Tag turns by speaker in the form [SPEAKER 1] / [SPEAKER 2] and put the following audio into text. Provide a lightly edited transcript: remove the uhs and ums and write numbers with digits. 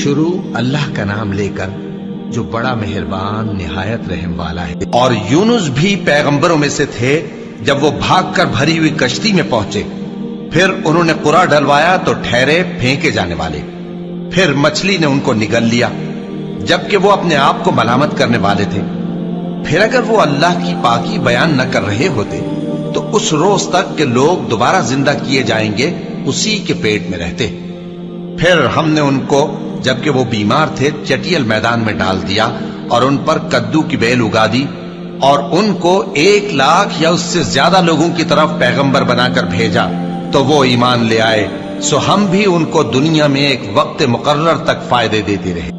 [SPEAKER 1] شروع اللہ کا نام لے کر جو بڑا مہربان نہایت رحم والا ہے۔ اور یونس بھی پیغمبروں میں سے تھے، جب وہ بھاگ کر بھری ہوئی کشتی میں پہنچے، پھر انہوں نے قرا ڈلوایا تو ٹھہرے پھینکے جانے والے، پھر مچھلی نے ان کو نگل لیا جبکہ وہ اپنے آپ کو ملامت کرنے والے تھے۔ پھر اگر وہ اللہ کی پاکی بیان نہ کر رہے ہوتے تو اس روز تک کہ لوگ دوبارہ زندہ کیے جائیں گے اسی کے پیٹ میں رہتے۔ پھر ہم نے ان کو جبکہ وہ بیمار تھے چٹیل میدان میں ڈال دیا اور ان پر کدو کی بیل اگا دی، اور ان کو 1,00,000 یا اس سے زیادہ لوگوں کی طرف پیغمبر بنا کر بھیجا تو وہ ایمان لے آئے، سو ہم بھی ان کو دنیا میں ایک وقت مقرر تک فائدے دیتے رہے۔